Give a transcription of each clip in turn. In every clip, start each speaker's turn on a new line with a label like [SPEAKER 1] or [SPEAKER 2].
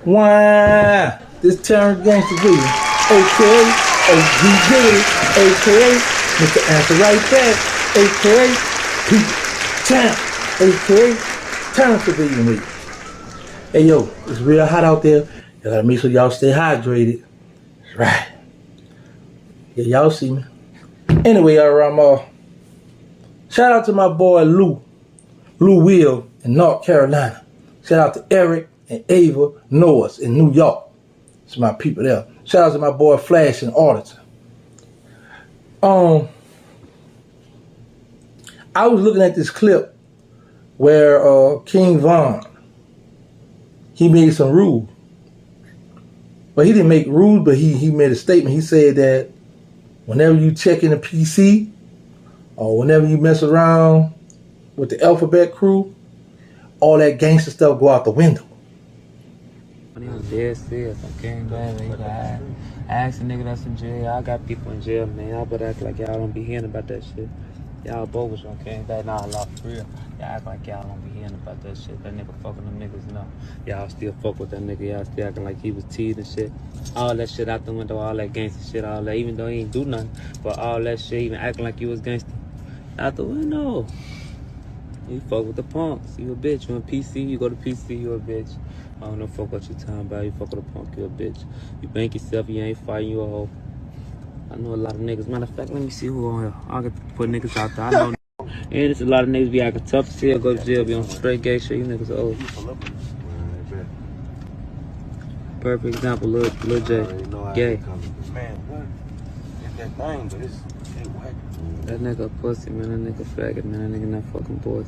[SPEAKER 1] Why? This Terrance Gangsta Williams, aka OG Diddy, aka Mr. Answer Right Back, aka People Town, aka Terrance Williams. Hey yo, it's real hot out there. You gotta make sure y'all stay hydrated. That's right. Yeah, y'all see me. Anyway, shout out to my boy Lou Will in North Carolina. Shout out to Eric and Ava Norris in New York. It's my people there. Shout out to my boy Flash in Arlington. I was looking at this clip where King Von, he made some rules. But he didn't make rules, but he made a statement. He said that whenever you check in a PC or whenever you mess around with the Alphabet crew, all that gangster stuff go out the window.
[SPEAKER 2] When he was dead serious, I came back and I asked a nigga that's in jail. I got people in jail, man. Y'all better act like y'all don't be hearing about that shit. Y'all bogus when I came back, now I lost for real. Y'all act like y'all don't be hearing about that shit. That nigga fucking them niggas, no. Y'all still fuck with that nigga. Y'all still acting like he was teased and shit. All that shit out the window, all that gangster shit, all that. Even though he ain't do nothing, but all that shit, even acting like you was gangster, out the window. You fuck with the punks. You a bitch. You in PC, you go to PC, you a bitch. I don't know fuck what you talking about. You fuck with a punk, you a bitch. You bank yourself, you ain't fighting, you a hoe. I know a lot of niggas. Matter of fact, let me see who on here. I'll get to put niggas out there. I know. And there's a lot of niggas be acting tough as hell, go to jail, be on straight gay shit. You niggas are old. Perfect example, Lil J. Gay.
[SPEAKER 3] Man, what? It's that thing, but it's whack.
[SPEAKER 2] That nigga a pussy, man. That nigga faggot, man. That nigga not fucking boys.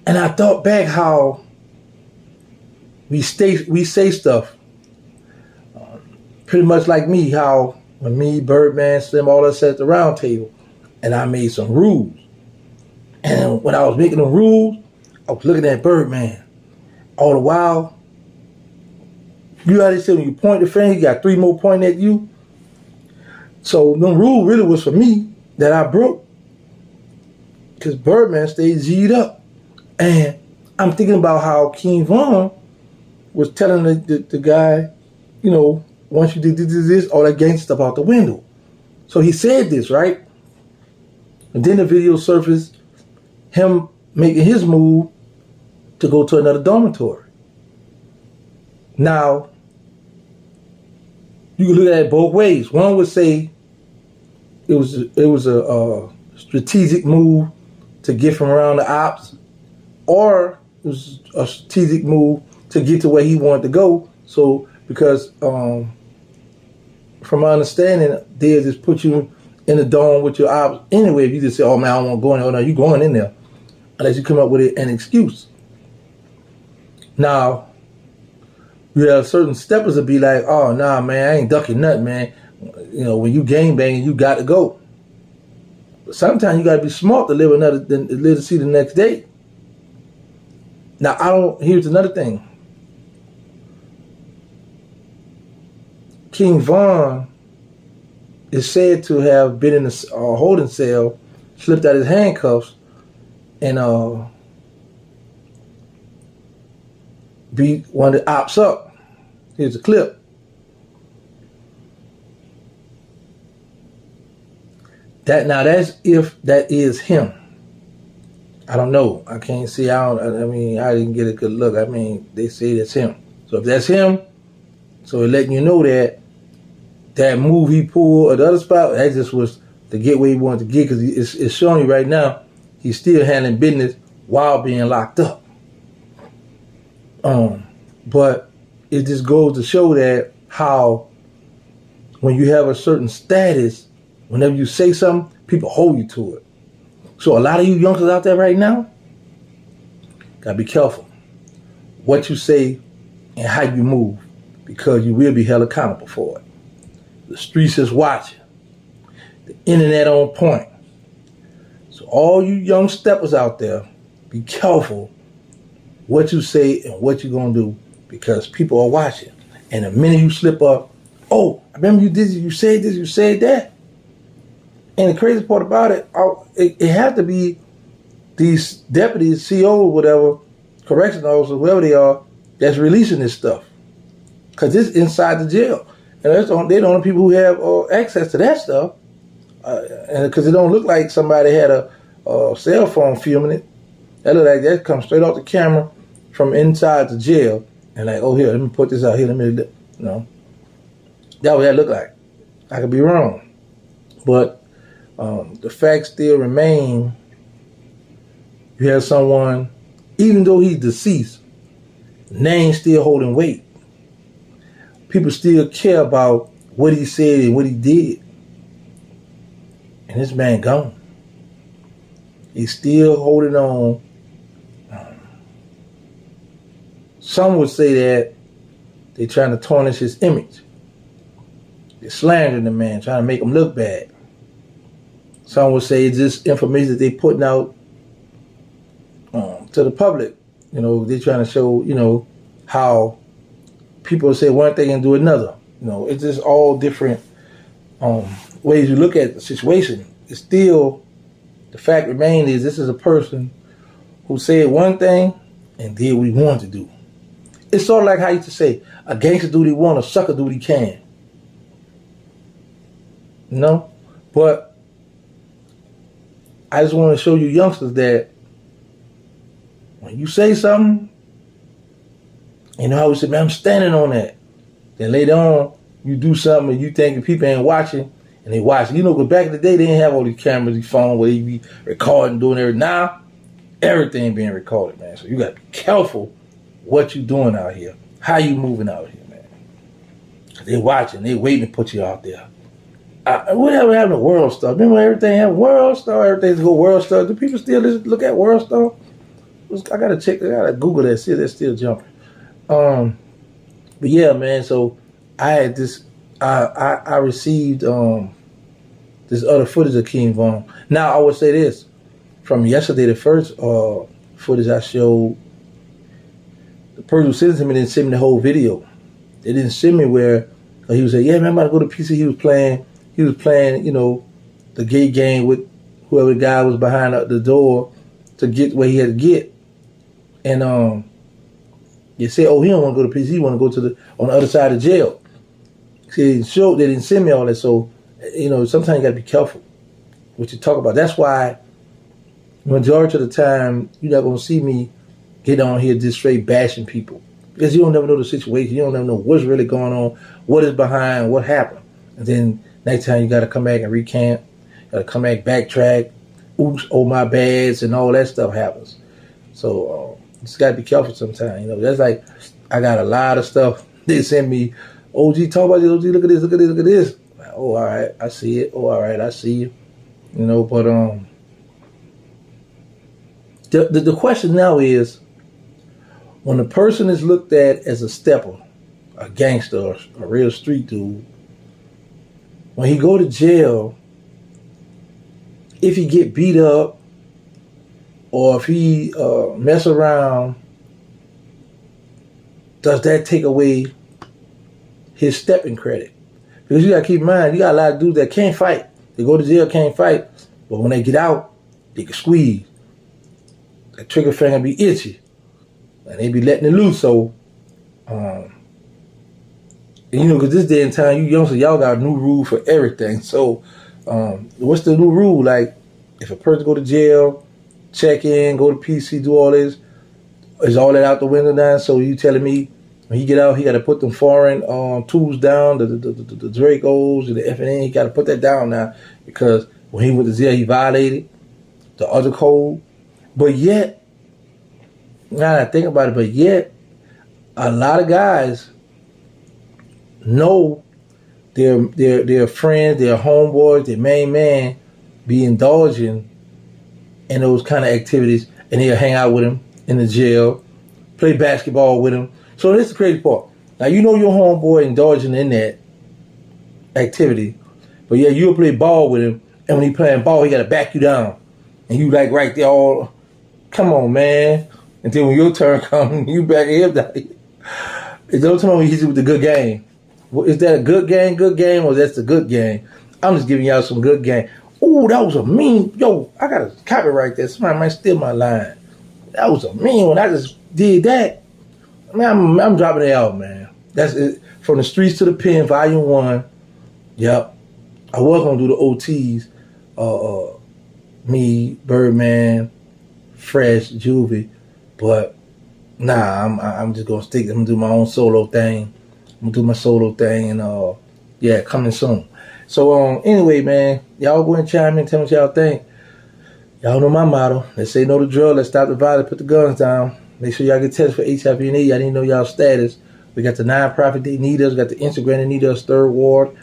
[SPEAKER 1] And I thought back how we say stuff. Pretty much like me, how when me, Birdman, Slim, all us sat at the round table, and I made some rules. And when I was making the rules, I was looking at Birdman. All the while, you know how they say when you point the finger, you got 3 more pointing at you. So the rule really was for me that I broke. Because Birdman stayed G'd up. And I'm thinking about how King Von was telling the guy, you know, once you did this, all that gangster stuff out the window. So he said this, right? And then the video surfaced, him making his move to go to another dormitory. Now, you can look at it both ways. One would say it was a strategic move to get from around the ops, or it was a strategic move to get to where he wanted to go. So, because from my understanding, they'll just put you in the dorm with your ops anyway. If you just say, oh man, I don't want to go in there, oh no, you going in there. Unless you come up with an excuse. Now, you have certain steppers that be like, oh nah man, I ain't ducking nothing, man. You know, when you gang banging, you got to go. But sometimes you got to be smart to live to see the next day. Now, here's another thing. King Von is said to have been in a holding cell, slipped out his handcuffs, and beat one of the ops up. Here's a clip. That's if that is him. I don't know. I can't see. I didn't get a good look. I mean, they say that's him. So if that's him, so it's letting you know that move he pulled at the other spot, that just was to get where he wanted to get, because it's showing you right now he's still handling business while being locked up. But it just goes to show that how when you have a certain status, whenever you say something, people hold you to it. So a lot of you youngsters out there right now, gotta be careful what you say and how you move, because you will be held accountable for it. The streets is watching. The internet on point. So all you young steppers out there, be careful what you say and what you're gonna do, because people are watching. And the minute you slip up, oh, I remember you did this, you said this, you said that. And the crazy part about it, it had to be these deputies, CO or whatever, correction officers, whoever they are, that's releasing this stuff. Because it's inside the jail. And they're the only people who have access to that stuff. And because it don't look like somebody had a cell phone filming it. That look like that comes straight off the camera from inside the jail. And like, oh, here, let me put this out here. That's what that look like. I could be wrong. But the fact still remain, you have someone, even though he's deceased, name still holding weight. People still care about what he said and what he did. And this man gone. He's still holding on. Some would say that they're trying to tarnish his image. They're slandering the man, trying to make him look bad. Some would say it's just information that they're putting out to the public. They're trying to show, how people say one thing and do another. It's just all different ways you look at the situation. It's still, the fact remains is this is a person who said one thing and did what he wanted to do. It's sort of like how I used to say, a gangster do what he want, a sucker do what he can. But I just want to show you youngsters that when you say something, how we say, man, I'm standing on that. Then later on, you do something and you think people ain't watching, and they watch. Because back in the day, they didn't have all these cameras, these phones where you be recording, doing everything. Now, everything being recorded, man. So you got to be careful what you doing out here, how you moving out here, man. Cause they watching, they waiting to put you out there. Whatever happened to World Star? Remember everything had World Star, everything's go World Star. Do people still look at World Star? I gotta check, I gotta Google that, see if they're still jumping. But yeah, man, so I had this, I received this other footage of King Von. Now, I would say this. From yesterday, the first footage I showed, the person who sent it to me didn't send me the whole video. They didn't send me where he was saying, yeah, man, I'm about to go to PC. He was playing, the gay game with whoever the guy was behind the door to get where he had to get. And you say, oh, he don't want to go to PC. He want to go to on the other side of jail. See, they didn't send me all that. So, sometimes you got to be careful what you talk about. That's why majority of the time, you're not going to see me get on here just straight bashing people. Because you don't never know the situation. You don't never know what's really going on, what is behind, what happened. And then next time you got to come back and recant, got to come back, backtrack, oops, oh my bads, and all that stuff happens. So you just got to be careful sometimes. That's like, I got a lot of stuff. They send me, OG, talk about this, OG, look at this, look at this, look at this. Oh, all right, I see it. Oh, all right, I see you. But the question now is, when a person is looked at as a stepper, a gangster, or a real street dude, when he go to jail, if he get beat up, or if he mess around, does that take away his stepping credit? Because you got to keep in mind, you got a lot of dudes that can't fight. They go to jail, can't fight, but when they get out, they can squeeze. That trigger finger be itchy. And they be letting it loose. So, because this day and time, you youngsters, y'all got a new rule for everything. So, what's the new rule? Like, if a person go to jail, check in, go to PC, do all this, is all that out the window now? So you telling me when he get out, he got to put them foreign tools down, the Dracos and the FNN, he got to put that down now, because when he went to jail, he violated the other code. But yet, now that I think about it, but yet, a lot of guys know their friends, their homeboys, their main man be indulging in those kind of activities, and they'll hang out with him in the jail, play basketball with him. So this is the crazy part. Now, your homeboy indulging in that activity, but yeah, you'll play ball with him, and when he playing ball, he got to back you down. And you like right there all, come on, man. And then when your turn comes, you back him down. Don't tell me he's with the good game. Is that a good game, or that's the good game? I'm just giving y'all some good game. Ooh, that was a mean, I got to copyright that. Somebody might steal my line. That was a mean one. I just did that, man, I'm dropping it out, man. That's it. From the Streets to the Pen, Volume 1. Yep. I was gonna do the OTs. Me, Birdman, Fresh, Juvie, but nah, I'm just gonna stick. I'm gonna do my own solo thing. I'm gonna do my solo thing, and yeah, coming soon. So anyway, man, y'all go and chime in, tell me what y'all think. Y'all know my motto. Let's say no to drug. Let's stop the violence. Put the guns down. Make sure y'all get tested for HIV and AIDS. I didn't know y'all status. We got the nonprofit they need us. We got the Instagram they need us. Third Ward.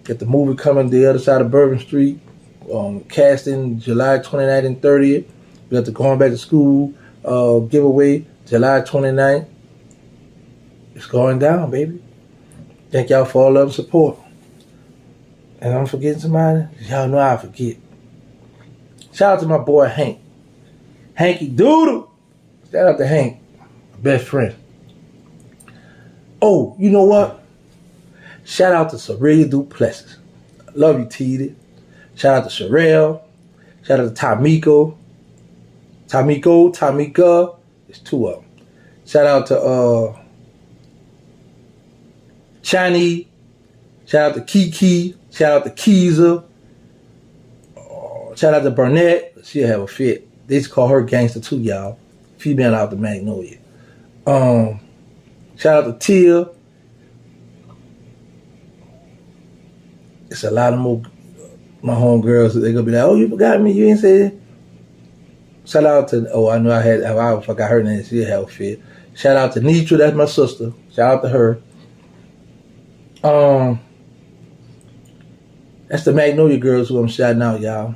[SPEAKER 1] Got the movie coming the other side of Bourbon Street. Casting July 29th and 30th. We got the Going Back to School giveaway July 29th. It's going down, baby. Thank y'all for all love and support. And I'm forgetting somebody. Y'all know I forget. Shout out to my boy Hank. Hanky Doodle. Shout out to Hank, my best friend. Oh, you know what? Shout out to Soraya Duplessis. Love you, T. Shout out to Sherelle. Shout out to Tamika. There's two of them. Shout out to Chani. Shout out to Kiki. Shout out to Keezer. Shout out to Burnett. She'll have a fit. They just call her gangster too, y'all. Female out the Magnolia. Shout out to Tia. It's a lot of more my homegirls. They're gonna be like, "Oh, you forgot me. You ain't say it." Shout out to I know I forgot her name. She'll have a fit. Shout out to Nitra. That's my sister. Shout out to her. That's the Magnolia girls who I'm shouting out, y'all.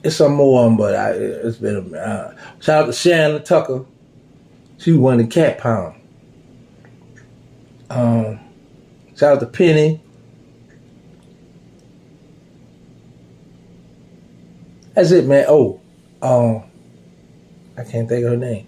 [SPEAKER 1] It's some more of them, but it's been shout out to Shannon Tucker. She won the Cat Pound. Shout out to Penny. That's it, man. I can't think of her name.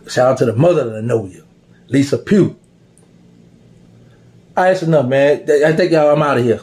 [SPEAKER 1] Shout out to the mother of the Noya, Lisa Pugh. All right, that's enough, man. I think y'all, I'm out of here.